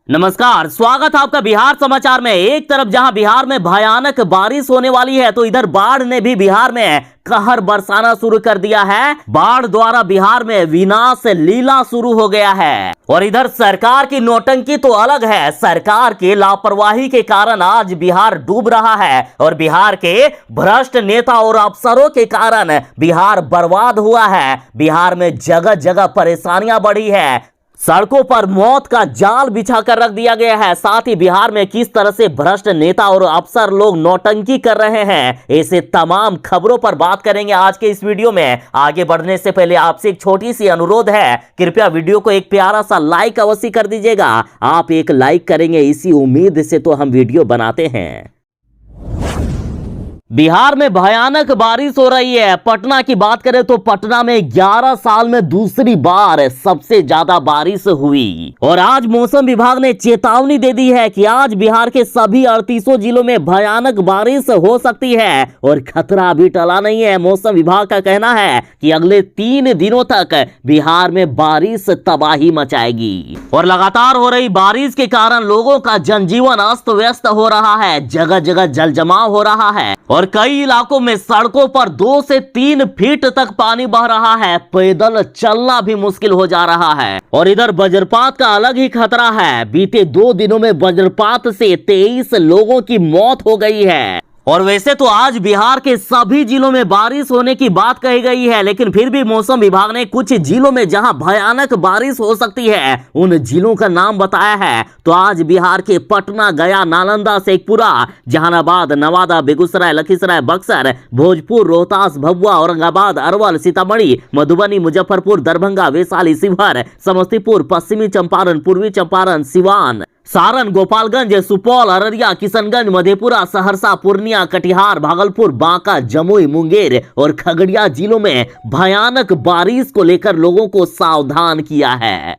नमस्कार, स्वागत है आपका बिहार समाचार में। एक तरफ जहां बिहार में भयानक बारिश होने वाली है तो इधर बाढ़ ने भी बिहार में कहर बरसाना शुरू कर दिया है। बाढ़ द्वारा बिहार में विनाश लीला शुरू हो गया है और इधर सरकार की नौटंकी तो अलग है। सरकार की लापरवाही के कारण आज बिहार डूब रहा है और बिहार के भ्रष्ट नेता और अफसरों के कारण बिहार बर्बाद हुआ है। बिहार में जगह जगह परेशानियां बढ़ी है, सड़कों पर मौत का जाल बिछा कर रख दिया गया है। साथ ही बिहार में किस तरह से भ्रष्ट नेता और अफसर लोग नौटंकी कर रहे हैं, ऐसे तमाम खबरों पर बात करेंगे आज के इस वीडियो में। आगे बढ़ने से पहले आपसे एक छोटी सी अनुरोध है, कृपया वीडियो को एक प्यारा सा लाइक अवश्य कर दीजिएगा। आप एक लाइक करेंगे इसी उम्मीद से तो हम वीडियो बनाते हैं। बिहार में भयानक बारिश हो रही है। पटना की बात करें तो पटना में 11 साल में दूसरी बार सबसे ज्यादा बारिश हुई और आज मौसम विभाग ने चेतावनी दे दी है कि आज बिहार के सभी 38 जिलों में भयानक बारिश हो सकती है और खतरा अभी टला नहीं है। मौसम विभाग का कहना है कि अगले 3 दिनों तक बिहार में बारिश तबाही मचाएगी और लगातार हो रही बारिश के कारण लोगों का जनजीवन अस्त व्यस्त हो रहा है। जगह जगह जल जमाव हो रहा है और कई इलाकों में सड़कों पर 2 से 3 फीट तक पानी बह रहा है। पैदल चलना भी मुश्किल हो जा रहा है और इधर वज्रपात का अलग ही खतरा है। बीते 2 दिनों में वज्रपात से 23 लोगों की मौत हो गई है और वैसे तो आज बिहार के सभी जिलों में बारिश होने की बात कही गई है, लेकिन फिर भी मौसम विभाग ने कुछ जिलों में जहां भयानक बारिश हो सकती है उन जिलों का नाम बताया है। तो आज बिहार के पटना, गया, नालंदा, शेखपुरा, जहानाबाद, नवादा, बेगूसराय, लखीसराय, बक्सर, भोजपुर, रोहतास, भभुआ, औरंगाबाद, अरवल, सीतामढ़ी, मधुबनी, मुजफ्फरपुर, दरभंगा, वैशाली, शिवहर, समस्तीपुर, पश्चिमी चंपारण, पूर्वी चंपारण, सिवान, सारण, गोपालगंज, सुपौल, अररिया, किशनगंज, मधेपुरा, सहरसा, पूर्णिया, कटिहार, भागलपुर, बांका, जमुई, मुंगेर और खगड़िया जिलों में भयानक बारिश को लेकर लोगों को सावधान किया है।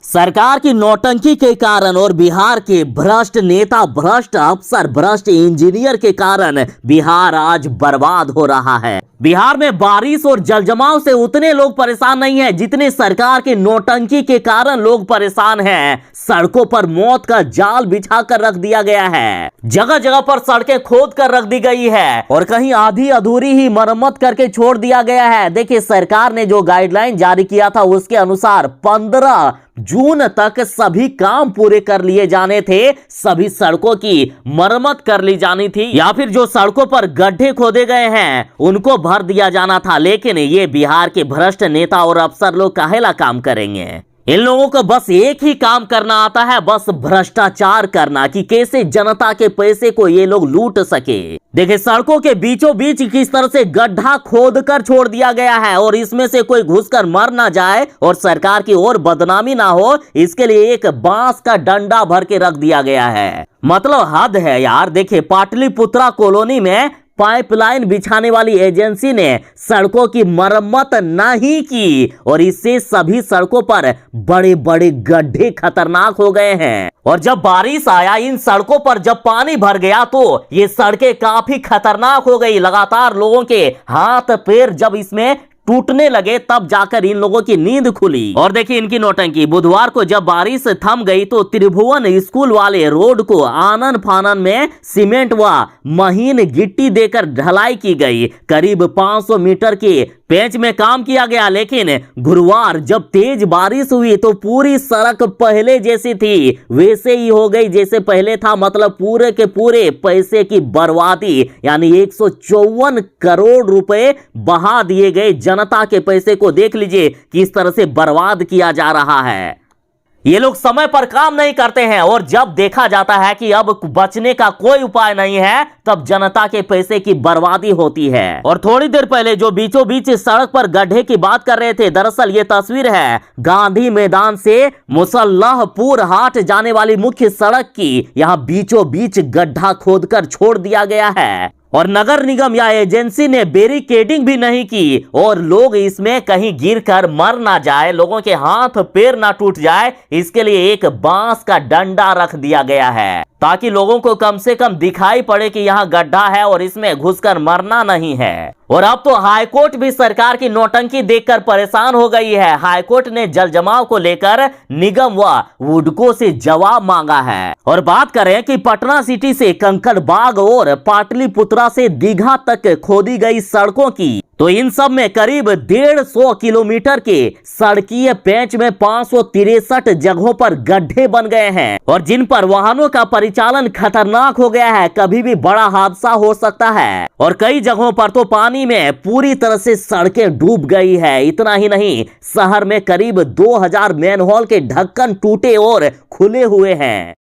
सरकार की नौटंकी के कारण और बिहार के भ्रष्ट नेता, भ्रष्ट अफसर, भ्रष्ट इंजीनियर के कारण बिहार आज बर्बाद हो रहा है। बिहार में बारिश और जलजमाव से उतने लोग परेशान नहीं हैं जितने सरकार की नौटंकी के कारण लोग परेशान हैं। सड़कों पर मौत का जाल बिछा कर रख दिया गया है, जगह जगह पर सड़कें खोद कर रख दी गई है और कहीं आधी अधूरी ही मरम्मत करके छोड़ दिया गया है। देखिए, सरकार ने जो गाइडलाइन जारी किया था उसके अनुसार 15 जून तक सभी काम पूरे कर लिए जाने थे, सभी सड़कों की मरम्मत कर ली जानी थी या फिर जो सड़कों पर गड्ढे खोदे गए हैं उनको भर दिया जाना था। लेकिन ये बिहार के भ्रष्ट नेता और अफसर लोग काहेला काम करेंगे? इन लोगों को बस एक ही काम करना आता है, बस भ्रष्टाचार करना, कि कैसे जनता के पैसे को ये लोग लूट सके। देखिए, सड़कों के बीचों बीच किस तरह से गड्ढा खोद कर छोड़ दिया गया है और इसमें से कोई घुसकर मर ना जाए और सरकार की और बदनामी ना हो, इसके लिए एक बांस का डंडा भर के रख दिया गया है। मतलब हद है यार। देखिए, पाटलिपुत्रा कॉलोनी में पाइपलाइन बिछाने वाली एजेंसी ने सड़कों की मरम्मत नहीं की और इससे सभी सड़कों पर बड़े बड़े गड्ढे खतरनाक हो गए हैं और जब बारिश आया, इन सड़कों पर जब पानी भर गया तो ये सड़कें काफी खतरनाक हो गई। लगातार लोगों के हाथ पैर जब इसमें टूटने लगे तब जाकर इन लोगों की नींद खुली। और देखिए इनकी नौटंकी, बुधवार को जब बारिश थम गई तो त्रिभुवन स्कूल वाले रोड को आनन फानन में सीमेंट व महीन गिट्टी देकर ढलाई की गई। करीब 500 मीटर के पेंच में काम किया गया, लेकिन गुरुवार जब तेज बारिश हुई तो पूरी सड़क पहले जैसी थी वैसे ही हो गई जैसे पहले था। मतलब पूरे के पूरे पैसे की बर्बादी, यानी 154 करोड़ रुपए बहा दिए गए। जनता के पैसे को देख लीजिए किस तरह से बर्बाद किया जा रहा है। ये लोग समय पर काम नहीं करते हैं और जब देखा जाता है कि अब बचने का कोई उपाय नहीं है तब जनता के पैसे की बर्बादी होती है। और थोड़ी देर पहले जो बीचों बीच सड़क पर गड्ढे की बात कर रहे थे, दरअसल ये तस्वीर है गांधी मैदान से मुसल्लहपुर हाट जाने वाली मुख्य सड़क की। यहाँ बीचों बीच गड्ढा खोदकर छोड़ दिया गया है और नगर निगम या एजेंसी ने बैरिकेडिंग भी नहीं की और लोग इसमें कहीं गिरकर मर ना जाए, लोगों के हाथ पैर ना टूट जाए, इसके लिए एक बांस का डंडा रख दिया गया है। ताकि लोगों को कम से कम दिखाई पड़े कि यहाँ गड्ढा है और इसमें घुसकर मरना नहीं है। और अब तो हाईकोर्ट भी सरकार की नौटंकी देखकर परेशान हो गई है। हाईकोर्ट ने जल जमाव को लेकर निगम व वुडको से जवाब मांगा है। और बात करें कि पटना सिटी से कंकड़बाग और पाटलिपुत्रा से दीघा तक खोदी गई सड़कों की, तो इन सब में करीब 150 किलोमीटर के सड़कीय पेंच में 563 जगहों पर गड्ढे बन गए हैं और जिन पर वाहनों का परिचालन खतरनाक हो गया है। कभी भी बड़ा हादसा हो सकता है और कई जगहों पर तो पानी में पूरी तरह से सड़कें डूब गई है। इतना ही नहीं, शहर में करीब 2000 मैनहोल के ढक्कन टूटे और खुले हुए हैं।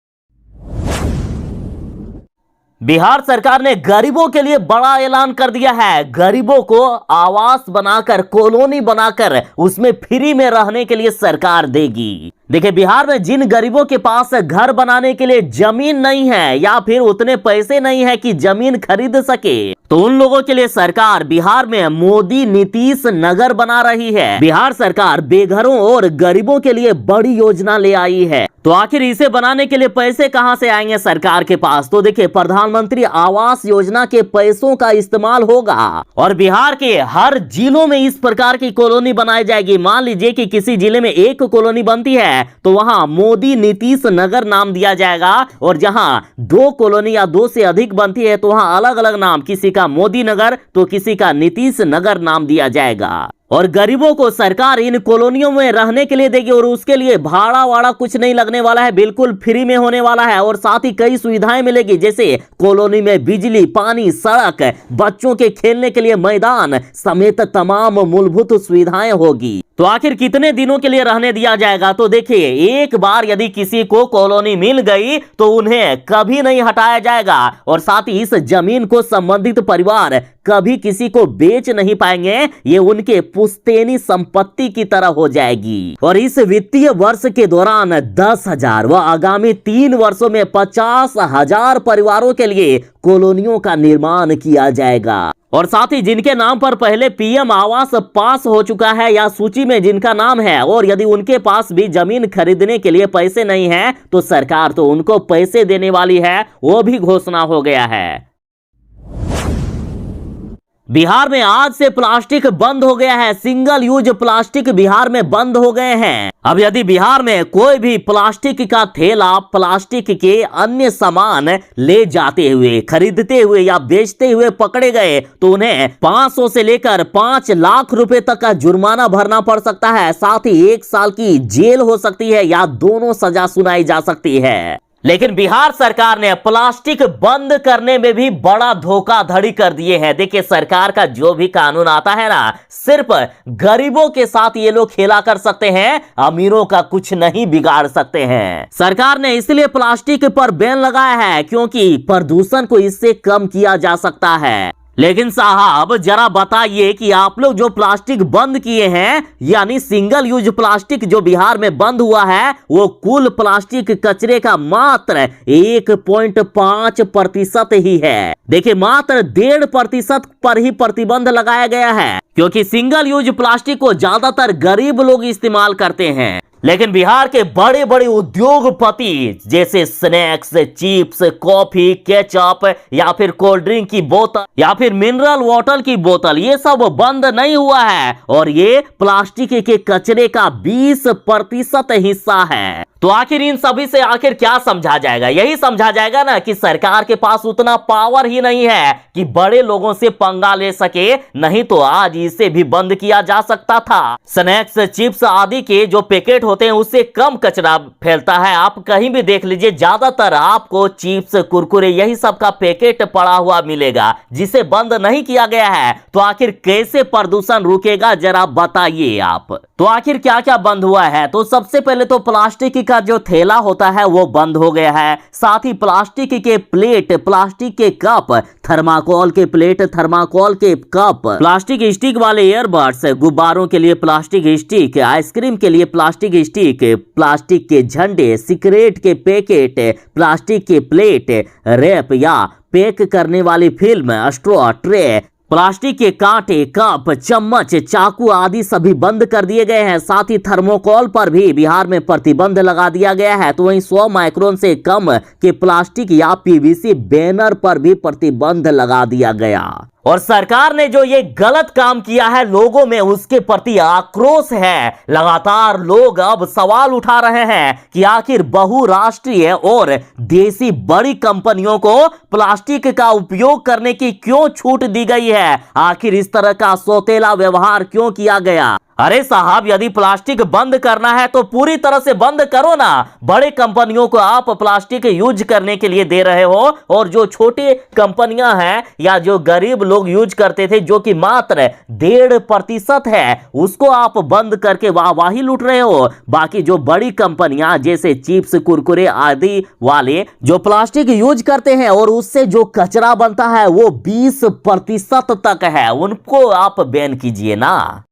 बिहार सरकार ने गरीबों के लिए बड़ा ऐलान कर दिया है। गरीबों को आवास बनाकर, कॉलोनी बनाकर उसमें फ्री में रहने के लिए सरकार देगी। देखिए, बिहार में जिन गरीबों के पास घर बनाने के लिए जमीन नहीं है या फिर उतने पैसे नहीं है कि जमीन खरीद सके, तो उन लोगों के लिए सरकार बिहार में मोदी नीतीश नगर बना रही है। बिहार सरकार बेघरों और गरीबों के लिए बड़ी योजना ले आई है। तो आखिर इसे बनाने के लिए पैसे कहां से आएंगे सरकार के पास? तो देखिए, प्रधानमंत्री आवास योजना के पैसों का इस्तेमाल होगा और बिहार के हर जिलों में इस प्रकार की कॉलोनी बनाई जाएगी। मान लीजिए कि किसी जिले में एक कॉलोनी बनती है तो वहां मोदी नीतीश नगर नाम दिया जाएगा और जहां 2 कॉलोनी या 2 से अधिक बनती है तो वहां अलग अलग नाम, किसी का मोदी नगर तो किसी का नीतीश नगर नाम दिया जाएगा। और गरीबों को सरकार इन कॉलोनियों में रहने के लिए देगी और उसके लिए भाड़ा वाड़ा कुछ नहीं लगने वाला है, बिल्कुल फ्री में होने वाला है। और साथ ही कई सुविधाएं मिलेगी, जैसे कॉलोनी में बिजली, पानी, सड़क, बच्चों के खेलने के लिए मैदान समेत तमाम मूलभूत सुविधाएं होगी। तो आखिर कितने दिनों के लिए रहने दिया जाएगा? तो देखिए, एक बार यदि किसी को कॉलोनी मिल गई तो उन्हें कभी नहीं हटाया जाएगा और साथ ही इस जमीन को संबंधित परिवार कभी किसी को बेच नहीं पाएंगे। ये उनके पुश्तैनी संपत्ति की तरह हो जाएगी। और इस वित्तीय वर्ष के दौरान 10,000 व आगामी 3 वर्षों में 50,000 परिवारों के लिए कॉलोनियों का निर्माण किया जाएगा। और साथ ही जिनके नाम पर पहले पीएम आवास पास हो चुका है या सूची में जिनका नाम है और यदि उनके पास भी जमीन खरीदने के लिए पैसे नहीं है तो सरकार तो उनको पैसे देने वाली है, वो भी घोषणा हो गया है। बिहार में आज से प्लास्टिक बंद हो गया है। सिंगल यूज प्लास्टिक बिहार में बंद हो गए हैं। अब यदि बिहार में कोई भी प्लास्टिक का थैला, प्लास्टिक के अन्य सामान ले जाते हुए, खरीदते हुए या बेचते हुए पकड़े गए तो उन्हें 500 से लेकर 5 लाख रुपए तक का जुर्माना भरना पड़ सकता है। साथ ही 1 साल की जेल हो सकती है या दोनों सजा सुनाई जा सकती है। लेकिन बिहार सरकार ने प्लास्टिक बंद करने में भी बड़ा धोखाधड़ी कर दिए हैं। देखिए, सरकार का जो भी कानून आता है ना, सिर्फ गरीबों के साथ ये लोग खेला कर सकते हैं, अमीरों का कुछ नहीं बिगाड़ सकते हैं। सरकार ने इसलिए प्लास्टिक पर बैन लगाया है क्योंकि प्रदूषण को इससे कम किया जा सकता है। लेकिन साहब, जरा बताइए कि आप लोग जो प्लास्टिक बंद किए हैं, यानी सिंगल यूज प्लास्टिक जो बिहार में बंद हुआ है, वो कुल प्लास्टिक कचरे का मात्र 1.5% ही है। देखिए, मात्र 1.5% पर ही प्रतिबंध लगाया गया है क्योंकि सिंगल यूज प्लास्टिक को ज्यादातर गरीब लोग इस्तेमाल करते हैं। लेकिन बिहार के बड़े बड़े उद्योगपति जैसे स्नैक्स, चिप्स, कॉफी, केचप या फिर कोल्ड ड्रिंक की बोतल या फिर मिनरल वाटर की बोतल, ये सब बंद नहीं हुआ है और ये प्लास्टिक के कचरे का 20% हिस्सा है। तो आखिर इन सभी से आखिर क्या समझा जाएगा? यही समझा जाएगा ना कि सरकार के पास उतना पावर ही नहीं है कि बड़े लोगों से पंगा ले सके, नहीं तो आज इसे भी बंद किया जा सकता था। स्नैक्स, चिप्स आदि के जो पैकेट होते हैं उससे कम कचरा फैलता है। आप कहीं भी देख लीजिए, ज्यादातर आपको चिप्स, कुरकुरे यही सब का पैकेट पड़ा हुआ मिलेगा, जिसे बंद नहीं किया गया है। तो आखिर कैसे प्रदूषण रुकेगा, जरा बताइए आप। तो आखिर क्या क्या बंद हुआ है? तो सबसे पहले तो प्लास्टिक का जो थैला होता है वो बंद हो गया है। साथ ही प्लास्टिक के प्लेट, प्लास्टिक के कप, थर्माकोल के प्लेट, थर्माकोल के कप, प्लास्टिक स्टिक वाले ईयरबड्स, गुब्बारों के लिए प्लास्टिक स्टिक, आइसक्रीम के लिए प्लास्टिक स्टिक, प्लास्टिक के झंडे, सिगरेट के पैकेट, प्लास्टिक के प्लेट, रैप या पैक करने वाली फिल्म, स्ट्रॉ, ट्रे, प्लास्टिक के कांटे, कप, चम्मच, चाकू आदि सभी बंद कर दिए गए हैं। साथ ही थर्मोकोल पर भी बिहार में प्रतिबंध लगा दिया गया है। तो वहीं 100 माइक्रोन से कम के प्लास्टिक या पीवीसी बैनर पर भी प्रतिबंध लगा दिया गया। और सरकार ने जो ये गलत काम किया है, लोगों में उसके प्रति आक्रोश है। लगातार लोग अब सवाल उठा रहे हैं कि आखिर बहुराष्ट्रीय और देसी बड़ी कंपनियों को प्लास्टिक का उपयोग करने की क्यों छूट दी गई है? आखिर इस तरह का सौतेला व्यवहार क्यों किया गया? अरे साहब, यदि प्लास्टिक बंद करना है तो पूरी तरह से बंद करो ना। बड़े कंपनियों को आप प्लास्टिक यूज करने के लिए दे रहे हो, और जो छोटी कंपनियां हैं या जो गरीब लोग यूज करते थे, जो कि मात्र 1.5% है, उसको आप बंद करके वाहवाही लूट रहे हो। बाकी जो बड़ी कंपनियां जैसे चिप्स, कुरकुरे आदि वाले जो प्लास्टिक यूज करते हैं और उससे जो कचरा बनता है वो 20% तक है, उनको आप बैन कीजिए ना।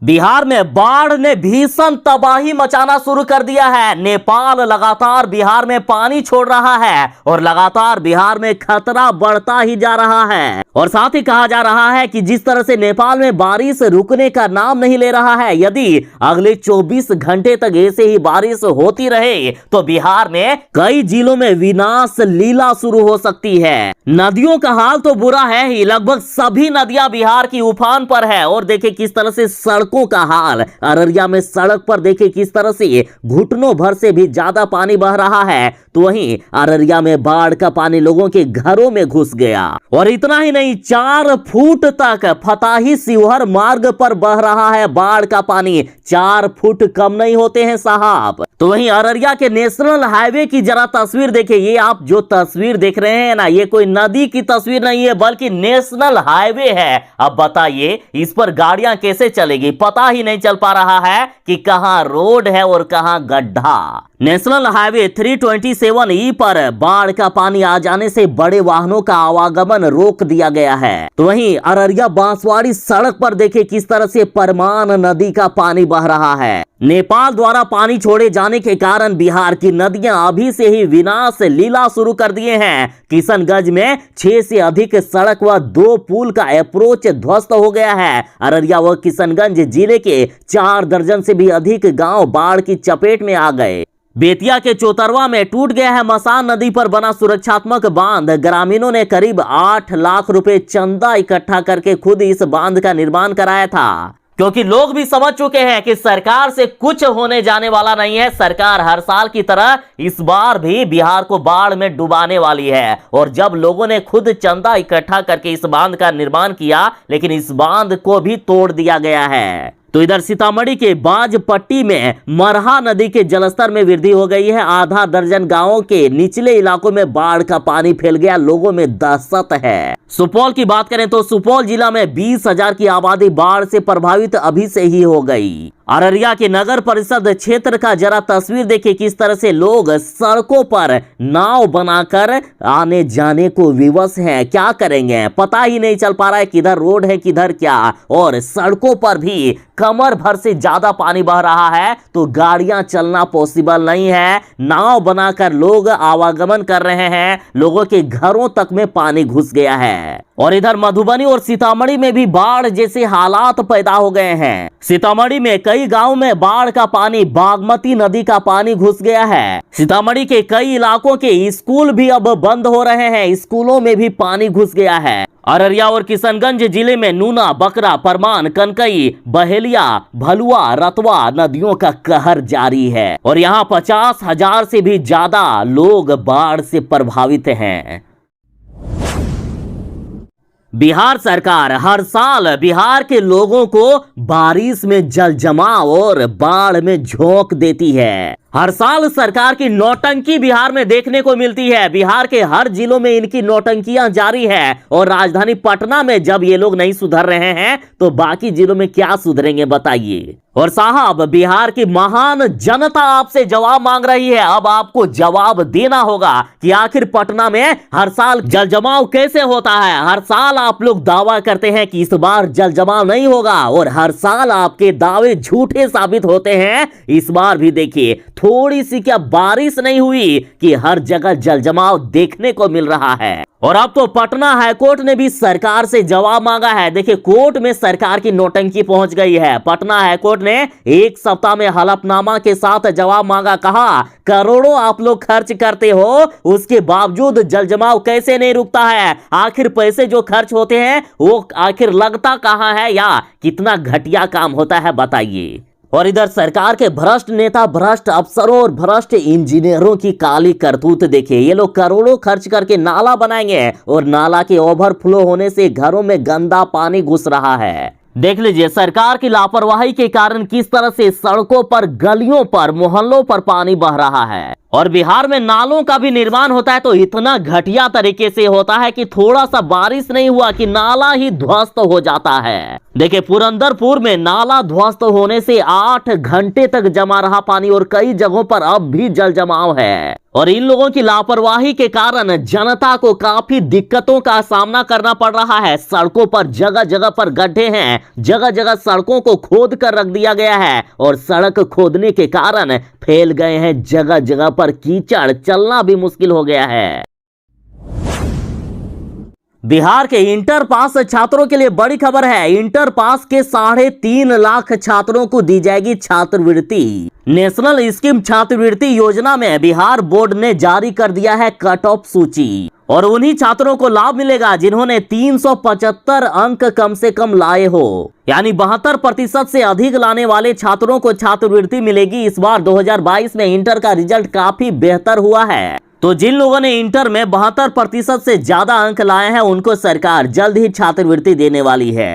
बिहार में बाढ़ ने भीषण तबाही मचाना शुरू कर दिया है। नेपाल लगातार बिहार में पानी छोड़ रहा है और लगातार बिहार में खतरा बढ़ता ही जा रहा है। और साथ ही कहा जा रहा है कि जिस तरह से नेपाल में बारिश रुकने का नाम नहीं ले रहा है, यदि अगले 24 घंटे तक ऐसे ही बारिश होती रहे तो बिहार में कई जिलों में विनाश लीला शुरू हो सकती है। नदियों का हाल तो बुरा है ही, लगभग सभी नदियां बिहार की उफान पर है। और देखिए किस तरह से सड़कों का हाल, अररिया में सड़क पर देखिए किस तरह से घुटनों भर से भी ज्यादा पानी बह रहा है। तो वहीं अररिया में बाढ़ का पानी लोगों के घरों में घुस गया। और इतना ही नहीं, 4 फुट तक फताही शिवहर मार्ग पर बह रहा है बाढ़ का पानी। 4 फुट कम नहीं होते हैं साहब। तो वहीं अररिया के नेशनल हाईवे की जरा तस्वीर देखिए। ये आप जो तस्वीर देख रहे हैं ना, ये कोई नदी की तस्वीर नहीं है बल्कि नेशनल हाईवे है। अब बताइए इस पर गाड़ियां कैसे चलेगी? पता ही नहीं चल पा रहा है कि कहां रोड है और कहां गड्ढा। नेशनल हाईवे 327E पर बाढ़ का पानी आ जाने से बड़े वाहनों का आवागमन रोक दिया गया है। तो वहीं अररिया बांसवाड़ी सड़क पर देखिए किस तरह से परमान नदी का पानी बह रहा है। नेपाल द्वारा पानी छोड़े जाने के कारण बिहार की नदियां अभी से ही विनाश लीला शुरू कर दिए हैं। किशनगंज में 6 से अधिक सड़क व 2 पुल का अप्रोच ध्वस्त हो गया है। अररिया व किशनगंज जिले के 4 दर्जन से भी अधिक गांव बाढ़ की चपेट में आ गए। बेतिया के चौतरवा में टूट गया है मसान नदी पर बना सुरक्षात्मक बांध। ग्रामीणों ने करीब 8 लाख रुपए चंदा इकट्ठा करके खुद इस बांध का निर्माण कराया था, क्योंकि लोग भी समझ चुके हैं कि सरकार से कुछ होने जाने वाला नहीं है। सरकार हर साल की तरह इस बार भी बिहार को बाढ़ में डुबाने वाली है। और जब लोगों ने खुद चंदा इकट्ठा करके इस बांध का निर्माण किया, लेकिन इस बांध को भी तोड़ दिया गया है। तो इधर सीतामढ़ी के बाजपट्टी में मरहा नदी के जलस्तर में वृद्धि हो गई है। आधा दर्जन गांवों के निचले इलाकों में बाढ़ का पानी फैल गया, लोगों में दहशत है। सुपौल की बात करें तो सुपौल जिला में 20,000 की आबादी बाढ़ से प्रभावित अभी से ही हो गई। अररिया के नगर परिषद क्षेत्र का जरा तस्वीर देखिए किस तरह से लोग सड़कों पर नाव बनाकर आने जाने को विवश हैं। क्या करेंगे पता ही नहीं चल पा रहा है, किधर रोड है किधर क्या। और सड़कों पर भी कमर भर से ज्यादा पानी बह रहा है, तो गाड़ियां चलना पॉसिबल नहीं है। नाव बनाकर लोग आवागमन कर रहे हैं, लोगों के घरों तक में पानी घुस गया है। और इधर मधुबनी और सीतामढ़ी में भी बाढ़ जैसे हालात पैदा हो गए हैं। सीतामढ़ी में कई गांव में बाढ़ का पानी, बागमती नदी का पानी घुस गया है। सीतामढ़ी के कई इलाकों के स्कूल भी अब बंद हो रहे हैं, स्कूलों में भी पानी घुस गया है। अररिया और किशनगंज जिले में नूना, बकरा, परमान, कनकई, बहेलिया, भलुआ, रतवा नदियों का कहर जारी है। और यहाँ 50,000 से भी ज्यादा लोग बाढ़ से प्रभावित हैं। बिहार सरकार हर साल बिहार के लोगों को बारिश में जल जमाव और बाढ़ में झोंक देती है। हर साल सरकार की नौटंकी बिहार में देखने को मिलती है। बिहार के हर जिलों में इनकी नौटंकियां जारी है। और राजधानी पटना में जब ये लोग नहीं सुधर रहे हैं तो बाकी जिलों में क्या सुधरेंगे बताइए। और साहब, बिहार की महान जनता आपसे जवाब मांग रही है। अब आपको जवाब देना होगा कि आखिर पटना में हर साल जल जमाव कैसे होता है। हर साल आप लोग दावा करते हैं कि इस बार जल जमाव नहीं होगा, और हर साल आपके दावे झूठे साबित होते हैं। इस बार भी देखिए थोड़ी सी क्या बारिश नहीं हुई कि हर जगह जलजमाव देखने को मिल रहा है। और अब तो पटना हाईकोर्ट ने भी सरकार से जवाब मांगा है। देखिए, कोर्ट में सरकार की नौटंकी पहुंच गई है। पटना हाईकोर्ट ने एक सप्ताह में हलफनामा के साथ जवाब मांगा। कहा, करोड़ों आप लोग खर्च करते हो, उसके बावजूद जलजमाव कैसे नहीं रुकता है? आखिर पैसे जो खर्च होते हैं वो आखिर लगता कहां है, या कितना घटिया काम होता है, बताइए। और इधर सरकार के भ्रष्ट नेता, भ्रष्ट अफसरों और भ्रष्ट इंजीनियरों की काली करतूत देखिए। ये लोग करोड़ों खर्च करके नाला बनाएंगे और नाला के ओवरफ्लो होने से घरों में गंदा पानी घुस रहा है। देख लीजिए, सरकार की लापरवाही के कारण किस तरह से सड़कों पर, गलियों पर, मोहल्लों पर पानी बह रहा है। और बिहार में नालों का भी निर्माण होता है तो इतना घटिया तरीके से होता है कि थोड़ा सा बारिश नहीं हुआ कि नाला ही ध्वस्त हो जाता है। देखिए, पुरंदरपुर में नाला ध्वस्त होने से 8 घंटे तक जमा रहा पानी और कई जगहों पर अब भी जल जमाव है। और इन लोगों की लापरवाही के कारण जनता को काफी दिक्कतों का सामना करना पड़ रहा है। सड़कों पर जगह जगह पर गड्ढे हैं, जगह जगह सड़कों को खोद कर रख दिया गया है और सड़क खोदने के कारण फैल गए हैं जगह जगह पर कीचड़, चलना भी मुश्किल हो गया है। बिहार के इंटर पास छात्रों के लिए बड़ी खबर है। इंटर पास के 3.5 लाख छात्रों को दी जाएगी छात्रवृत्ति। नेशनल स्कीम छात्रवृत्ति योजना में बिहार बोर्ड ने जारी कर दिया है कट ऑफ सूची और उन्हीं छात्रों को लाभ मिलेगा जिन्होंने 375 अंक कम से कम लाए हो। यानी 72% से अधिक लाने वाले छात्रों को छात्रवृत्ति मिलेगी। इस बार 2022 में इंटर का रिजल्ट काफी बेहतर हुआ है, तो जिन लोगों ने इंटर में 72% से ज्यादा अंक लाए हैं उनको सरकार जल्द ही छात्रवृत्ति देने वाली है।